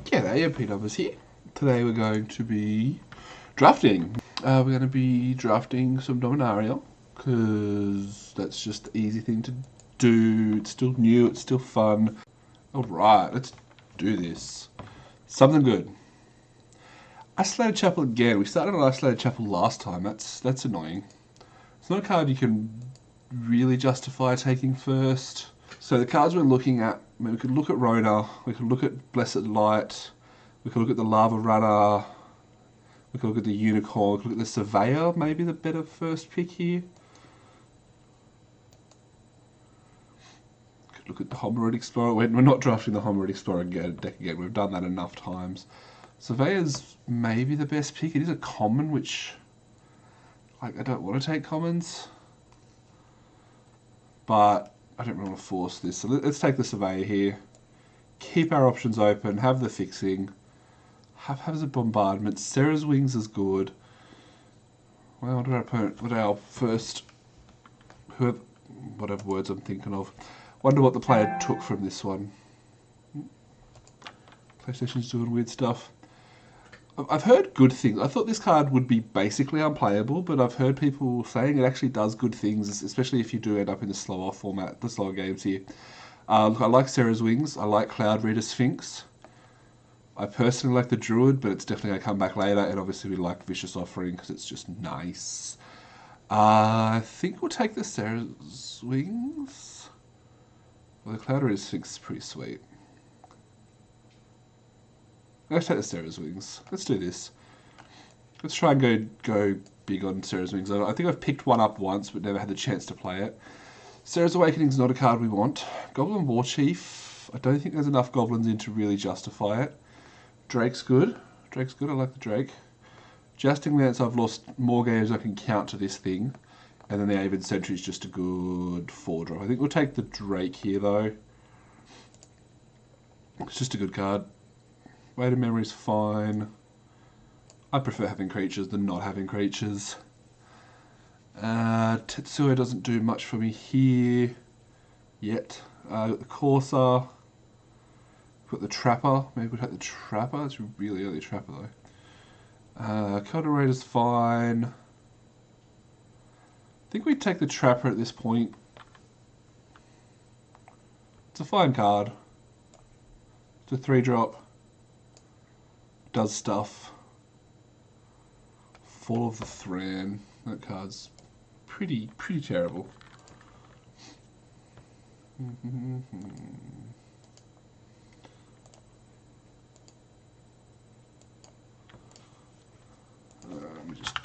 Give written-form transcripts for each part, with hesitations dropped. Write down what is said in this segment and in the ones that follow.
G'day, MP Numbers here. Today we're going to be drafting. We're going to be drafting some Dominaria, because that's just the easy thing to do. It's still new, it's still fun. Alright, let's do this. Something good. Isolated Chapel again. We started on Isolated Chapel last time. That's annoying. It's not a card you can really justify taking first. So the cards we're looking at, I mean, we could look at Rona, we could look at Blessed Light, we could look at the Lava Runner, we could look at the Unicorn, we could look at the Surveyor, maybe the better first pick here. Could look at the Homeroid Explorer. We're not drafting the Homeroid Explorer deck again, we've done that enough times. Surveyor's maybe the best pick. It is a common, which, like, I don't want to take commons, but I don't really want to force this. So let's take the Surveyor here. Keep our options open. Have the fixing. Have the bombardment. Sarah's Wings is good. Well, what our opponent? What our first? Whatever words I'm thinking of. Wonder what the player took from this one. PlayStation's doing weird stuff. I've heard good things. I thought this card would be basically unplayable, but I've heard people saying it actually does good things, especially if you do end up in the slower format, the slower games here. Look, I like Sarah's Wings. I like Cloud Reader Sphinx. I personally like the Druid, but it's definitely going to come back later. And obviously we like Vicious Offering because it's just nice. I think we'll take the Sarah's Wings. Well, the Cloud Reader Sphinx is pretty sweet. Let's take the Sarah's Wings. Let's do this. Let's try and go big on Sarah's Wings. I think I've picked one up once, but never had the chance to play it. Sarah's Awakening is not a card we want. Goblin War Chief. I don't think there's enough goblins in to really justify it. Drake's good. Drake's good. I like the Drake. Jousting Lance, I've lost more games I can count to this thing. And then the Avid Sentry is just a good 4-drop. I think we'll take the Drake here, though. It's just a good card. Weighted Memory is fine. I prefer having creatures than not having creatures. Tetsuo doesn't do much for me here yet. Got the Corsair. Got the Trapper. Maybe we'll take the Trapper. It's really early Trapper though. Cultivator's fine. I think we'd take the Trapper at this point. It's a fine card. It's a 3-drop. Does stuff. Fall of the Thran. That card's pretty terrible. Let me just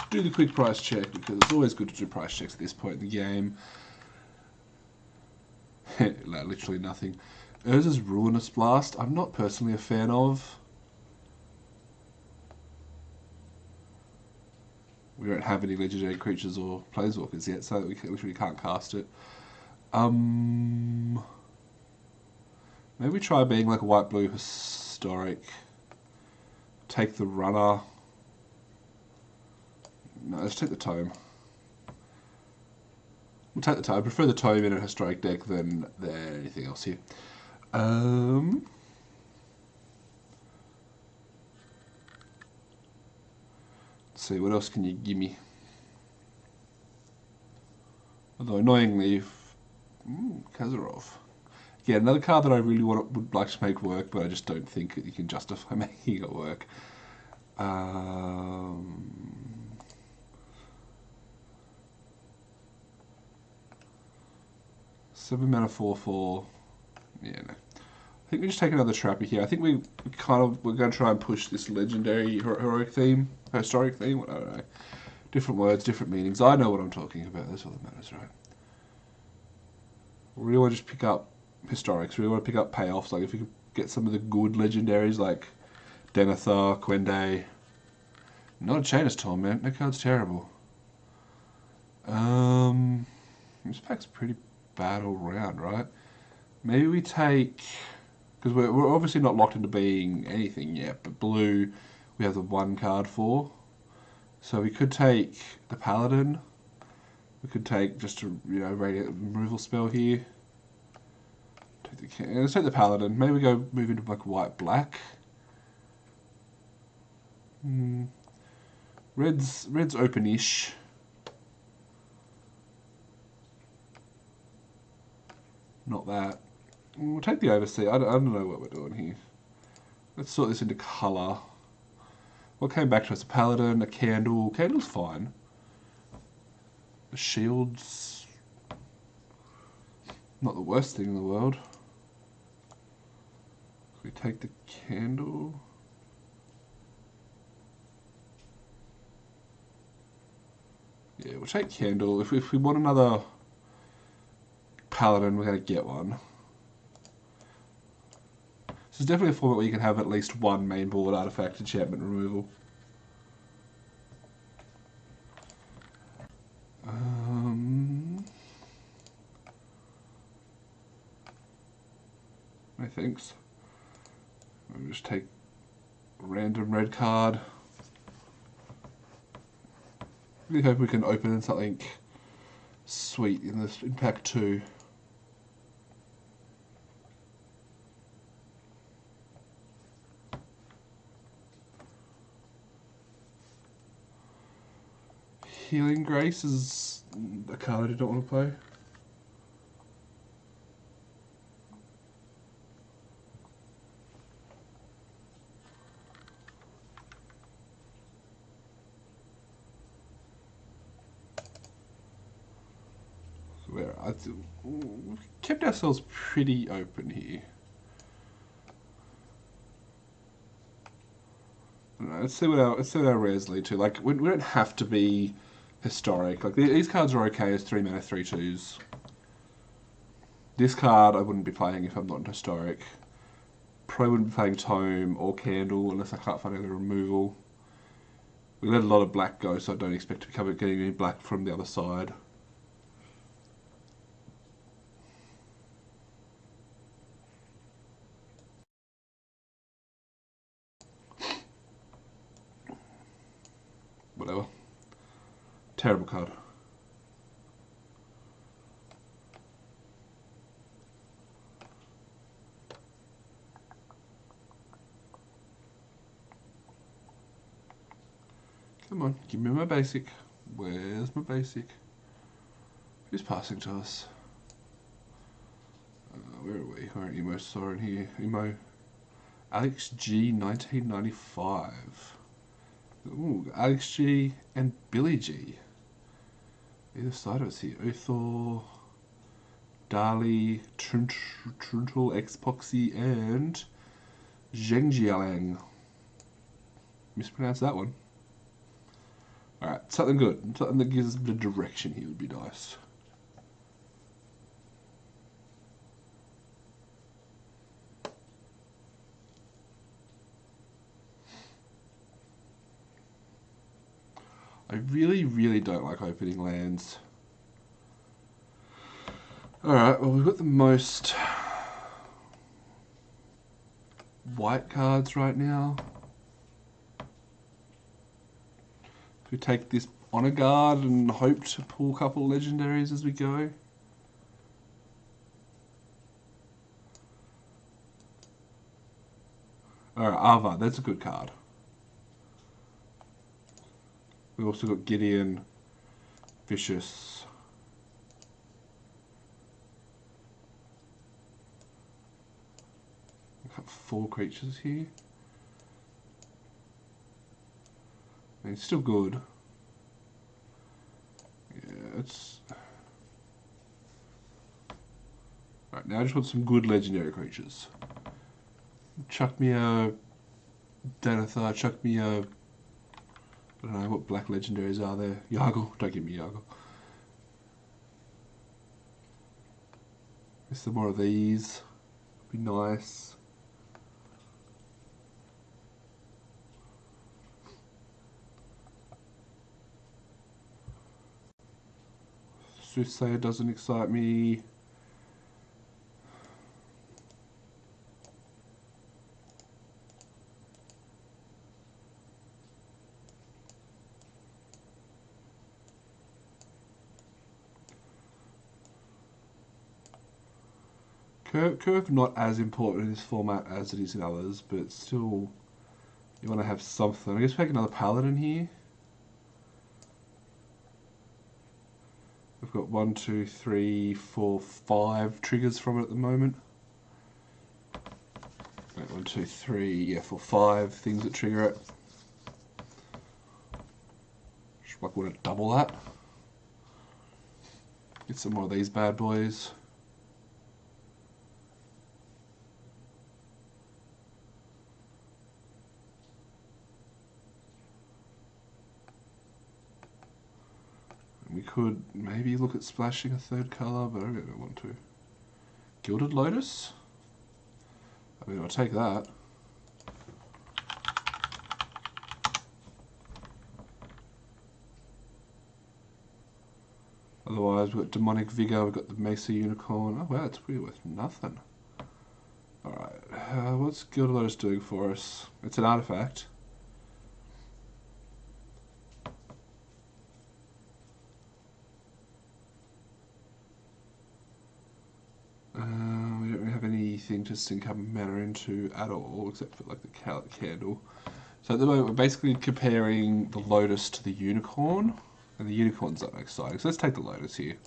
do the quick price check, because it's always good to do price checks at this point in the game. Literally nothing. Urza's Ruinous Blast, I'm not personally a fan of. We don't have any legendary creatures or planeswalkers yet, so we literally can't cast it. Maybe try being like a white-blue historic. Take the runner. No, let's take the tome. We'll take the tome. I prefer the tome in a historic deck than anything else here. Let's see, what else can you give me? Although annoyingly, Kazarov. Yeah, another card that I really would like to make work, but I just don't think you can justify making it work. 7 mana 4/4. Yeah, no. I think we just take another Trapper here. I think we're going to try and push this legendary heroic theme, historic theme. I don't know. Different words, different meanings. I know what I'm talking about. That's all that matters, right? We really want to just pick up historics. We really want to pick up payoffs. Like if we could get some of the good legendaries, like Denethor, Quende. Not a Chainus Torment. That card's terrible. This pack's pretty bad all round, right? Maybe we take, because we're obviously not locked into being anything yet, but blue we have the 1 card for. So we could take the Paladin. We could take just a radiant removal spell here. Let's take the paladin. Maybe we go move into like white black. Red's open-ish. Not that. We'll take the oversea. I don't know what we're doing here. Let's sort this into colour. What came back to us? A paladin, a candle. Candle's fine. The shield's not the worst thing in the world. We take the candle. Yeah, we'll take candle. If we want another paladin, we're going to get one. This is definitely a format where you can have at least one main board artifact enchantment removal. No thanks. We'll just take a random red card. Really hope we can open something sweet in pack 2. Healing Grace is a card I don't want to play. We've kept ourselves pretty open here. I don't know, let's see what our rares lead to. Like we don't have to be historic. Like these cards are okay as 3 mana 3/2s. This card I wouldn't be playing if I'm not historic. Probably wouldn't be playing Tome or Candle unless I can't find any removal. We let a lot of black go, so I don't expect to be getting any black from the other side. Whatever. Terrible card. Come on, give me my basic. Where's my basic? Who's passing to us? Where are we? Where are Emo Soren here? Emo. Alex G 1995. Ooh, Alex G and Billy G. Either side of us here. Uthor, Dali, Truntle, Xpoxy, and Zhengjialang. Mispronounced that one. Alright, something good. Something that gives us a bit of direction here would be nice. I really, really don't like opening lands. Alright, well we've got the most white cards right now. If we take this Honor Guard and hope to pull a couple of legendaries as we go. Alright, Ava, that's a good card. We've also got Gideon, Vicious. We've got 4 creatures here. I mean, it's still good. Yeah, it's... Right, now I just want some good legendary creatures. Chuck me a Denethor, chuck me a... I don't know, what black legendaries are there? Yargle, don't give me Yargle. Just some more of these. Be nice. Soothsayer doesn't excite me. Curve not as important in this format as it is in others, but still, you want to have something. I guess we take another paladin here. We've got 1, 2, 3, 4, 5 triggers from it at the moment. 1, 2, 3, yeah, 4, 5 things that trigger it. Just like want to double that. Get some more of these bad boys. We could maybe look at splashing a third colour, but I don't want to. Gilded Lotus? I mean, I'll take that. Otherwise, we've got Demonic Vigor, we've got the Mesa Unicorn. Oh wow, it's really worth nothing. Alright, what's Gilded Lotus doing for us? It's an artifact. We don't really have anything to sink our mana into at all, except for like the candle. So at the moment we're basically comparing the Lotus to the Unicorn, and the Unicorn's not exciting, so let's take the Lotus here.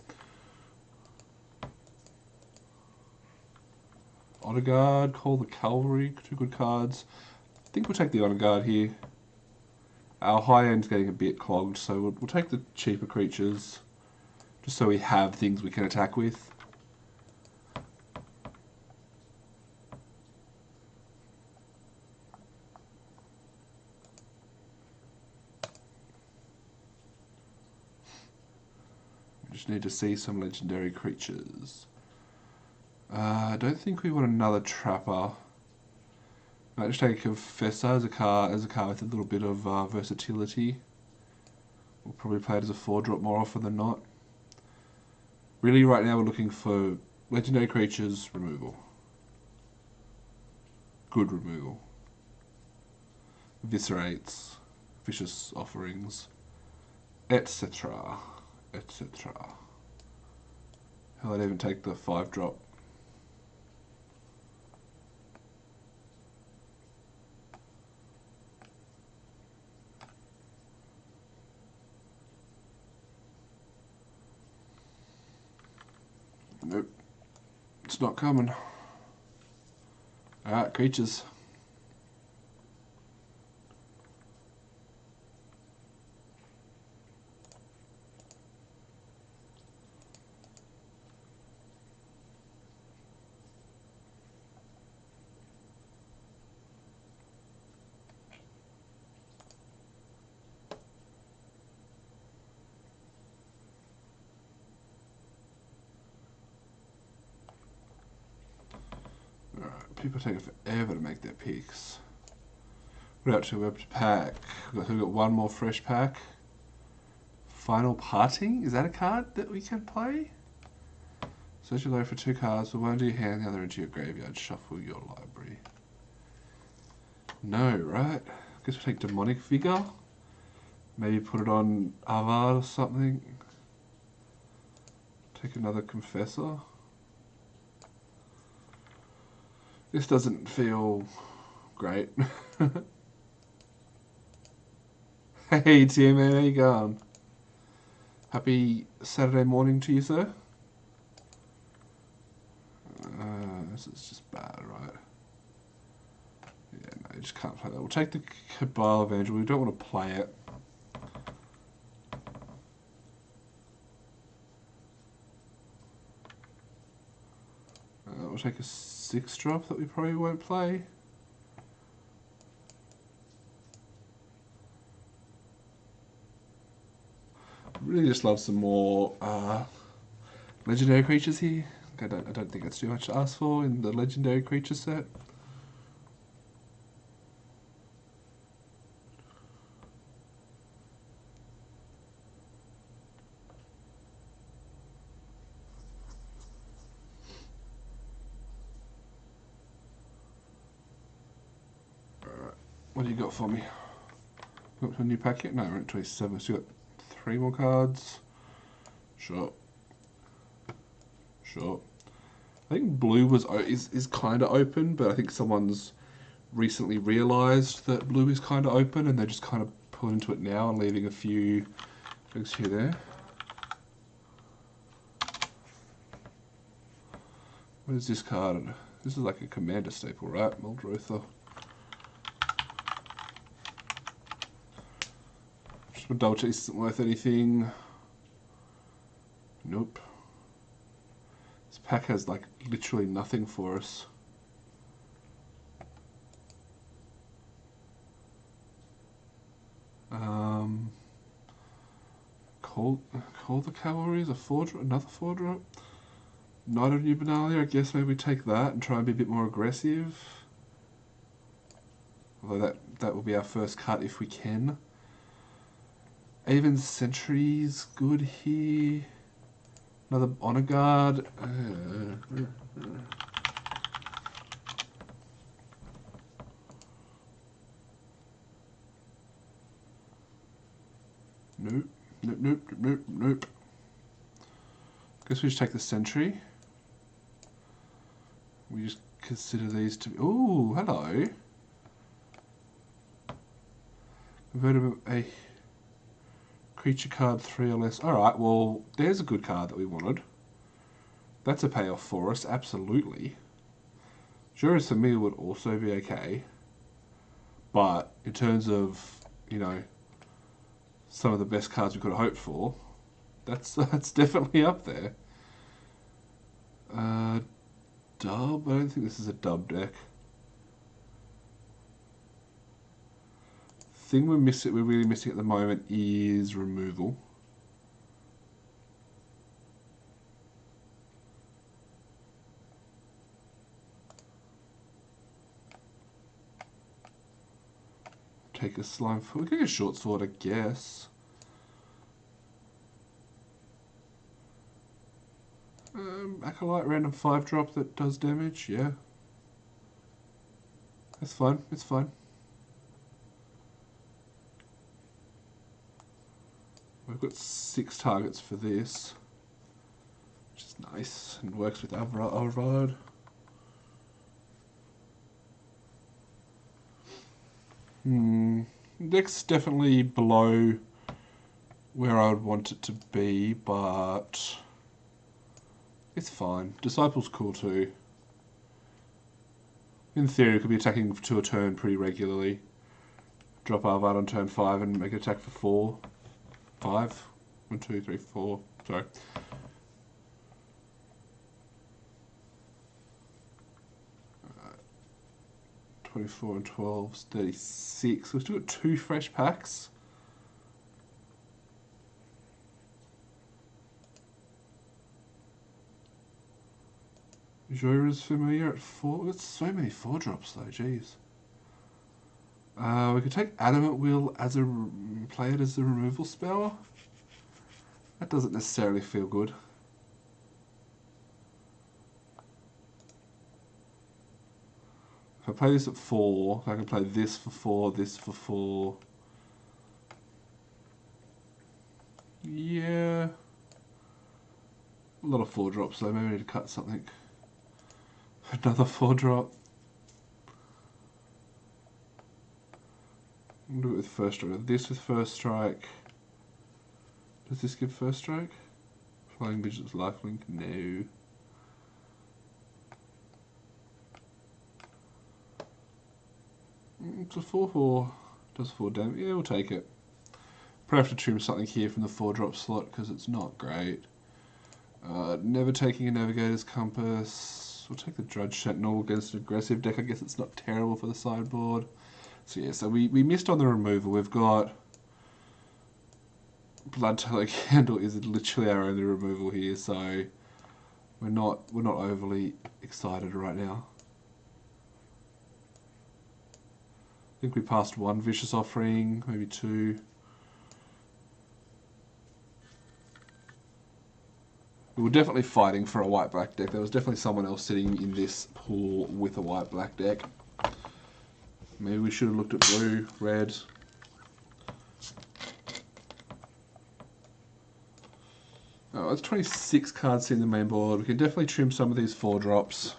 Honor Guard, Call the Cavalry, 2 good cards. I think we'll take the Honor Guard here. Our high end's getting a bit clogged, so we'll take the cheaper creatures, just so we have things we can attack with. Just need to see some legendary creatures. I don't think we want another Trapper. Might just take a Confessor as a card with a little bit of versatility. We'll probably play it as a 4-drop more often than not. Really, right now we're looking for legendary creatures removal. Good removal. Eviscerates, Vicious Offerings, etc. etc. Hell, I'd even take the 5-drop. Nope, it's not coming. Alright, creatures. People take forever to make their picks. We're up to pack. We've got 1 more fresh pack. Final Parting? Is that a card that we can play? Search your library for 2 cards, put one into your hand, the other into your graveyard. Shuffle your library. No, right? Guess we'll take Demonic Vigor. Maybe put it on Avad or something. Take another Confessor. This doesn't feel great. Hey Tim, how you going? Happy Saturday morning to you, sir. This is just bad, right? Yeah, no, you just can't play that. We'll take the Cabal Evangel. We don't want to play it. We'll take a 6-drop that we probably won't play. Really just love some more legendary creatures here. I don't think that's too much to ask for in the legendary creature set. What do you got for me? Got a new packet? No, we're at 27, so you got 3 more cards. Sure. Sure. I think blue is kind of open, but I think someone's recently realised that blue is kind of open, and they're just kind of pulling into it now and leaving a few things here there. What is this card? This is like a commander staple, right? Muldrotha. Just want to double check this isn't worth anything. Nope. This pack has like literally nothing for us. Call the cavalry is a 4-drop, another 4-drop. Knight of Dominaria, I guess maybe we take that and try and be a bit more aggressive. Although that will be our first cut if we can. Even Sentry's good here. Another Honor Guard. Nope. Nope. Guess we just take the Sentry. We just consider these to be... Ooh, hello. Convert a creature card 3 or less. Alright, well, there's a good card that we wanted. That's a payoff for us, absolutely. Juris Familiar would also be okay. But in terms of, you know, some of the best cards we could have hoped for, that's definitely up there. Dub? I don't think this is a dub deck. The thing we're really missing at the moment is removal. Take a slime for... We could get a short sword, I guess. Acolyte random 5-drop that does damage, yeah. That's fine, it's fine. We've got 6 targets for this, which is nice and works with Alvarad. Deck's definitely below where I would want it to be, but it's fine. Disciple's cool too. In theory, we could be attacking to a turn pretty regularly. Drop Alvarad on turn 5 and make an attack for 4. 5? 1, 2, 3, 4. Sorry. Uh, 24 and 12 is 36. We've still got 2 fresh packs. Jora's Familiar at 4. It's so many 4-drops though, jeez. We could take Adamant Will as play it as the removal spell. That doesn't necessarily feel good. If I play this at 4, I can play this for 4, this for 4. Yeah. A lot of 4-drops though, maybe I need to cut something. Another 4-drop. We'll do it with first strike. This with first strike. Does this give first strike? Flying Vigilance Lifelink? No. It's a 4/4. Does 4 damage. Yeah, we'll take it. Probably have to trim something here from the 4-drop slot because it's not great. Never taking a Navigator's Compass. We'll take the Drudge Sentinel against an aggressive deck. I guess it's not terrible for the sideboard. So yeah, so we missed on the removal. We've got Blood Tallow Candle is literally our only removal here, so we're not overly excited right now. I think we passed 1 Vicious Offering, maybe 2. We were definitely fighting for a white-black deck. There was definitely someone else sitting in this pool with a white-black deck. Maybe we should have looked at blue, red. Oh It's 26 cards in the main board. We can definitely trim some of these 4-drops.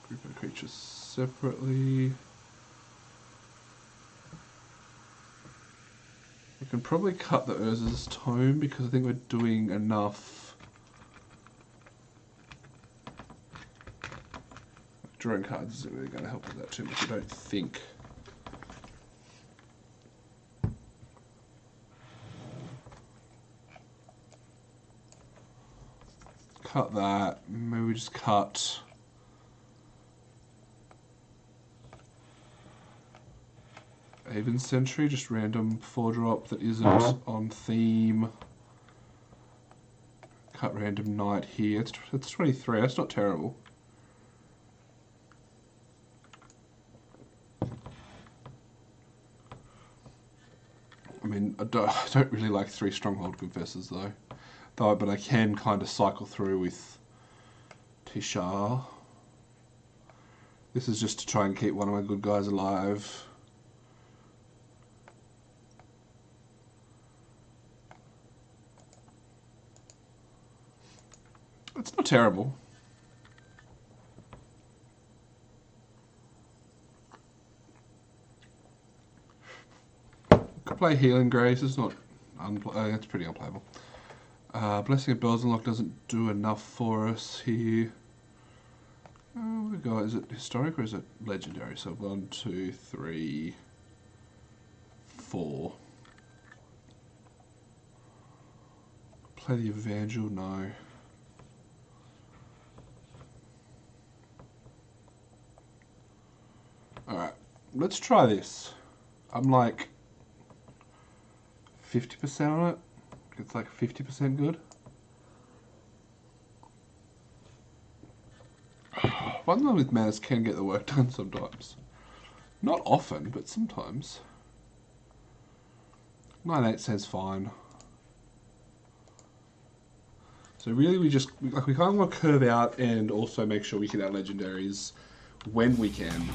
Group our creatures separately. We can probably cut the Urza's Tome because I think we're doing enough. Drawing cards isn't really going to help with that too much, I don't think. Cut that. Maybe we just cut Haven Sentry, just random 4-drop that isn't on theme. Cut random Knight here. It's 23. That's not terrible. I mean, I don't really like 3 Stronghold Confessors though. But I can kind of cycle through with Tishar. This is just to try and keep one of my good guys alive. It's not terrible. Could play Healing Grace. It's not. It's pretty unplayable. Blessing of Belzenlock doesn't do enough for us here. We got. Is it historic or is it legendary? So 1, 2, 3, 4. Play the Evangel. No. Alright, let's try this. I'm like 50% on it. It's like 50% good. One thing with Manas can get the work done sometimes. Not often, but sometimes. 9/8 says fine. So really we just, we kind of want to curve out and also make sure we hit our legendaries when we can.